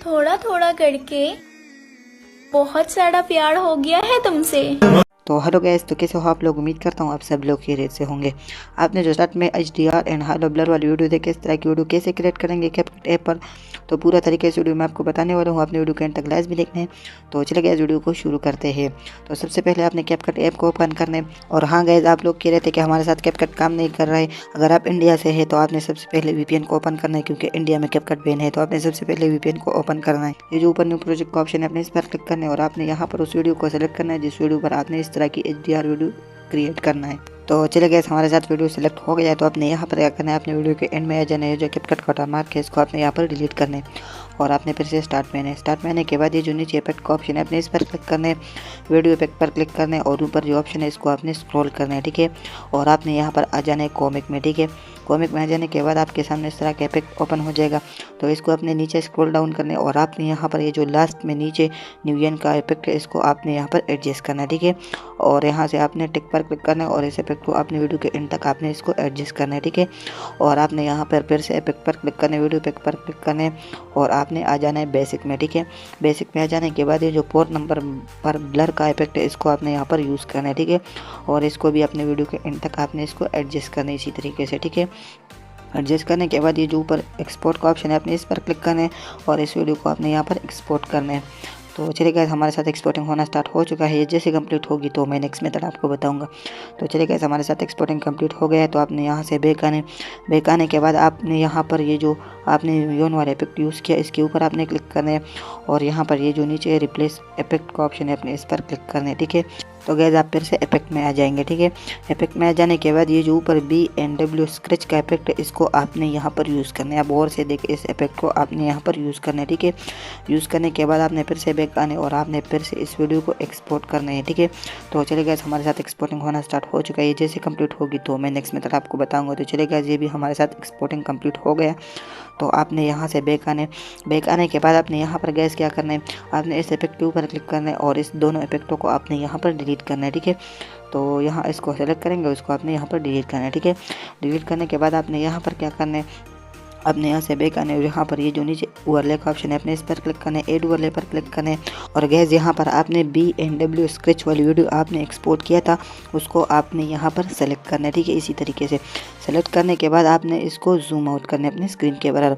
थोड़ा थोड़ा करके बहुत सारा प्यार हो गया है तुमसे। तो हेलो गैस, तो कैसे हो आप लोग। उम्मीद करता हूँ आप सब लोग खैरियत से होंगे। आपने जो स्टार्ट में HDR एंड हालो ब्लर वाली वीडियो देखी, इस तरह की वीडियो कैसे क्रिएट करेंगे कैपकट ऐप पर, तो पूरा तरीके से वीडियो मैं आपको बताने वाला हूँ। आपने वीडियो के एंड तक लास्ट भी देखने हैं। तो चले गए वीडियो को शुरू करते हैं। तो सबसे पहले आपने कैपकट ऐप को ओपन करने। और हाँ गैस, आप लोग कह रहे थे कि हमारे साथ कैपकट काम नहीं कर रहा है। अगर आप इंडिया से है तो आपने सबसे पहले VPN को ओपन करना है, क्योंकि इंडिया में कैपकट बैन है। तो आपने सबसे पहले VPN को ओपन करना है। ये जो ऊपर न्यू प्रोजेक्ट का ऑप्शन है, आपने इस पर क्लिक करना है और आपने यहाँ पर उस वीडियो को सेलेक्ट करना है जिस वीडियो पर आपने इस तरह की HDR वीडियो क्रिएट करना है। तो चले गए, हमारे साथ वीडियो सेलेक्ट हो गया है। तो आपने यहाँ पर क्या करना है, अपने वीडियो के एंड में आ जाना है। जो कैपकट का वाटरमार्क है इसको आपने यहाँ पर डिलीट करना है और आपने फिर से स्टार्ट में आना है। स्टार्ट में आने के बाद ये जो नीचे इफेक्ट का ऑप्शन है, आपने इस पर क्लिक करना है, वीडियो इफेक्ट पर क्लिक करना है और ऊपर जो ऑप्शन है इसको आपने स्क्रॉल करना है, ठीक है। और आपने यहाँ पर आ जाना है कॉमिक में, ठीक है। कॉमिक में आ जाने के बाद आपके सामने इस तरह का इफेक्ट ओपन हो जाएगा। तो इसको अपने नीचे स्क्रॉल डाउन करना है और आपने यहाँ पर ये जो लास्ट में नीचे न्यूयन का इफेक्ट है इसको आपने यहाँ पर एडजस्ट करना है, ठीक है। और यहाँ से आपने टिक पर क्लिक करना है और इस इफेक्ट को अपने वीडियो के एंड तक आपने इसको एडजस्ट करना है, ठीक है। और आपने यहाँ पर फिर से इफेक्ट पर क्लिक करना है, वीडियो इफेक्ट पर क्लिक करना है और आपने आ जाना है बेसिक में, ठीक है। बेसिक में आ जाने के बाद ये जो 4 नंबर पर ब्लर का इफेक्ट है इसको आपने यहाँ पर यूज़ करना है, ठीक है। और इसको भी अपने वीडियो के एंड तक आपने इसको एडजस्ट करना है इसी तरीके से, ठीक है। एडजस्ट करने के बाद ये जो ऊपर एक्सपोर्ट का ऑप्शन है, आपने इस पर क्लिक करना है और इस वीडियो को आपने यहाँ पर एक्सपोर्ट करना है। तो चलिए गाइस, हमारे साथ एक्सपोर्टिंग होना स्टार्ट हो चुका है। ये जैसे कंप्लीट होगी तो मैं नेक्स्ट मेथड आपको बताऊंगा। तो चलिए गाइस, हमारे साथ एक्सपोर्टिंग कंप्लीट हो गया है। तो आपने यहाँ से बैक आने के बाद आपने यहाँ पर ये जो आपने योन वाला इफेक्ट यूज़ किया इसके ऊपर आपने क्लिक करना है और यहाँ पर ये जो नीचे रिप्लेस इफेक्ट का ऑप्शन है अपने इस पर क्लिक करना है, ठीक है। तो गैस आप फिर से इफेक्ट में आ जाएंगे, ठीक है। इफेक्ट में आ जाने के बाद ये जो ऊपर BNW स्क्रैच का इफेक्ट है इसको आपने यहाँ पर यूज़ करना है। आप और से देखिए, इस इफेक्ट को आपने यहाँ पर यूज़ करना है, ठीक है। यूज़ करने के बाद आपने फिर से बैक आने और आपने फिर से इस वीडियो को एक्सपोर्ट करना है, ठीक है। तो चलिए गैस, हमारे साथ एक्सपोर्टिंग होना स्टार्ट हो चुका है। ये जैसे कंप्लीट होगी तो मैं नेक्स्ट मेथड आपको बताऊँगा। तो चलिए गैस, ये भी हमारे साथ एक्सपोर्टिंग कंप्लीट हो गया। तो आपने यहाँ से बैक आने के बाद आपने यहाँ पर गैस क्या करना है, आपने इस इफेक्ट के ऊपर क्लिक करना है और इस दोनों इफेक्टों को आपने यहाँ पर डिलीट करना है, ठीक है। तो यहाँ इसको सेलेक्ट करेंगे, उसको आपने यहाँ पर डिलीट करना है, ठीक है। डिलीट करने के बाद आपने यहाँ पर क्या करना है, आपने यहाँ से बैक आने और यहाँ पर ये जो नीचे ओवरले का ऑप्शन है अपने इस पर क्लिक करना है, ऐड ओवरले पर क्लिक करना है। और गैस यहाँ पर आपने BNW स्क्रैच वाली वीडियो आपने एक्सपोर्ट किया था उसको आपने यहाँ पर सेलेक्ट करना है, ठीक है। इसी तरीके से सेलेक्ट करने के बाद आपने इसको जूम आउट करना है अपनी स्क्रीन के बराबर।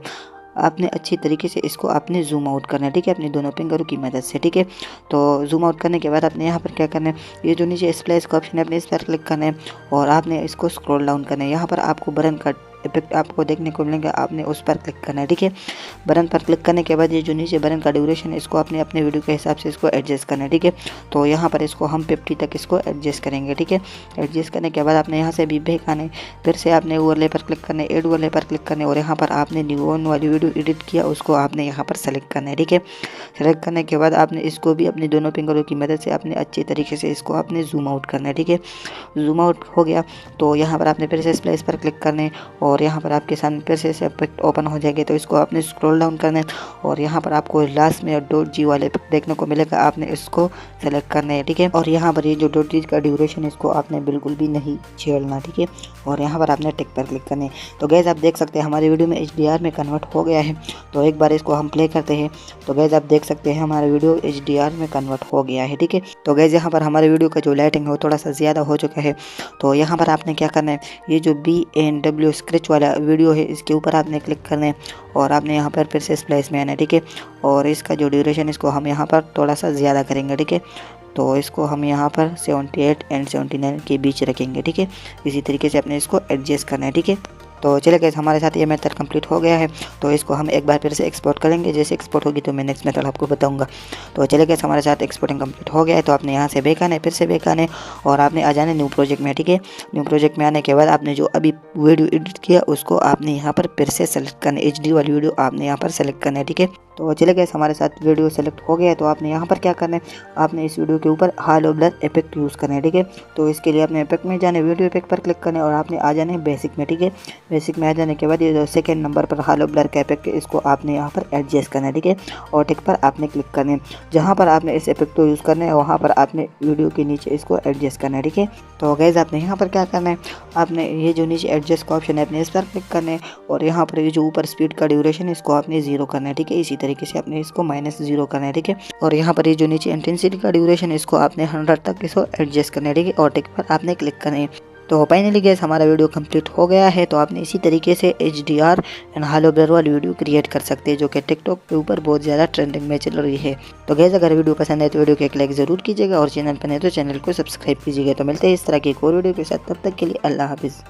आपने अच्छी तरीके से इसको आपने जूम आउट करना है, ठीक है, अपनी दोनों फिंगरों की मदद से, ठीक है। तो जूम आउट करने के बाद आपने यहाँ पर क्या करना है, ये जो नीचे स्प्लैश का ऑप्शन है अपने इस पर क्लिक करना है और आपने इसको स्क्रॉल डाउन करना है। यहाँ पर आपको बटन का इफेक्ट आपको देखने को मिलेंगे, आपने उस पर क्लिक करना है, ठीक है। बटन पर क्लिक करने के बाद ये जो नीचे बटन का ड्यूरेशन है इसको आपने अपने वीडियो के हिसाब से इसको एडजस्ट करना है, ठीक है। तो यहाँ पर इसको हम 50 तक इसको एडजस्ट करेंगे, ठीक है। एडजस्ट करने के बाद आपने यहाँ से भी बैक आने, फिर से आपने ओवरले पर क्लिक करना है, ऐड ओवरले पर क्लिक करना है और यहाँ पर आपने न्यून वाली वीडियो एडिट किया उसको आपने यहाँ पर सेलेक्ट करना है, ठीक है। सेलेक्ट करने के बाद आपने इसको भी अपनी दोनों फिंगरों की मदद से आपने अच्छे तरीके से इसको आपने जूम आउट करना है, ठीक है। जूम आउट हो गया तो यहाँ पर आपने फिर से स्प्लैश पर क्लिक करना है और यहाँ पर आपके सामने फिर से इफेक्ट ओपन हो जाएगा। तो इसको आपने स्क्रॉल डाउन करना है और यहाँ पर आपको लास्ट में .g वाले इफेक्ट देखने को मिलेगा, आपने इसको सेलेक्ट करना है, ठीक है। और यहाँ पर ये जो .g का ड्यूरेशन इसको आपने बिल्कुल भी नहीं छेड़ना, ठीक है। और यहाँ पर आपने टिक पर क्लिक करना है। तो गैस आप देख सकते हैं हमारी वीडियो में HDR में कन्वर्ट हो गया है। तो एक बार इसको हम प्ले करते हैं। तो गैस आप देख सकते हैं हमारा वीडियो HDR में कन्वर्ट हो गया है, ठीक है। तो गैस यहाँ पर हमारे वीडियो का जो लाइटिंग है वो थोड़ा सा ज़्यादा हो चुका है। तो यहाँ पर आपने क्या करना है, ये जो BNW स्क्रैच वाला वीडियो है इसके ऊपर आपने क्लिक करना है और आपने यहाँ पर फिर से स्प्लैश में आना है, ठीक है। और इसका जो ड्यूरेशन इसको हम यहाँ पर थोड़ा सा ज़्यादा करेंगे, ठीक है। तो इसको हम यहाँ पर 78 एंड 79 के बीच रखेंगे, ठीक है। इसी तरीके से अपने इसको एडजस्ट करना है, ठीक है। तो चलिए गाइस, हमारे साथ ये मेथड कंप्लीट हो गया है। तो इसको हम एक बार फिर से एक्सपोर्ट करेंगे। जैसे एक्सपोर्ट होगी तो मैं नेक्स्ट मेथड आपको बताऊंगा। तो चलिए गाइस, हमारे साथ एक्सपोर्टिंग कंप्लीट हो गया है। तो आपने यहाँ से बैक आना है, फिर से बैक आने और आपने आ जाना न्यू प्रोजेक्ट में, ठीक है। न्यू प्रोजेक्ट में आने के बाद आपने जो अभी वीडियो एडिट किया उसको आपने यहाँ पर फिर से सेलेक्ट करना है, HD वाली वीडियो आपने यहाँ पर सेलेक्ट करना है, ठीक है। तो चले गए, हमारे साथ वीडियो सेलेक्ट हो गया है। तो आपने यहाँ पर क्या करना है, आपने इस वीडियो के ऊपर हालो ब्लर इफेक्ट यूज़ करना है, ठीक है। तो इसके लिए आपने इफेक्ट में जाना है, वीडियो इफेक्ट पर क्लिक करना है और आपने आ जाना है बेसिक में, ठीक है। बेसिक में आ जाने के बाद ये जो सेकंड नंबर पर हालो ब्लर का इफेक्ट है, इसको आपने यहाँ पर एडजस्ट करना है, ठीक है। और टिक पर आपने क्लिक करना है। जहाँ पर आपने इस इफेक्ट को यूज़ करना है वहाँ पर आपने वीडियो के नीचे इसको एडजस्ट करना है, ठीक है। तो गाइस आपने यहाँ पर क्या करना है, आपने ये जो नीचे एडजस्ट का ऑप्शन है आपने इस पर क्लिक करना है और यहाँ पर ये जो ऊपर स्पीड का ड्यूरेशन है इसको आपने 0 करना है, ठीक है। इसी तरीके से आपने इसको -0 करना है, ठीक है। और यहाँ पर ये जो नीचे इंटेंसिटी का ड्यूरेशन है इसको आपने 100 तक इसको एडजस्ट करना है, ठीक है। और टिक पर आपने क्लिक करना है। तो फाइनली गाइस हमारा वीडियो कंप्लीट हो गया है। तो आपने इसी तरीके से HDR एंड हालो ब्लर वाली वीडियो क्रिएट कर सकते हैं जो कि टिकटॉक के ऊपर बहुत ज़्यादा ट्रेंडिंग में चल रही है। तो गाइस अगर वीडियो पसंद है तो वीडियो को एक लाइक ज़रूर कीजिएगा और चैनल पर नहीं तो चैनल को सब्सक्राइब कीजिएगा। तो मिलते हैं इस तरह की एक और वीडियो के साथ, तब तक के लिए अल्लाह हाफिज़।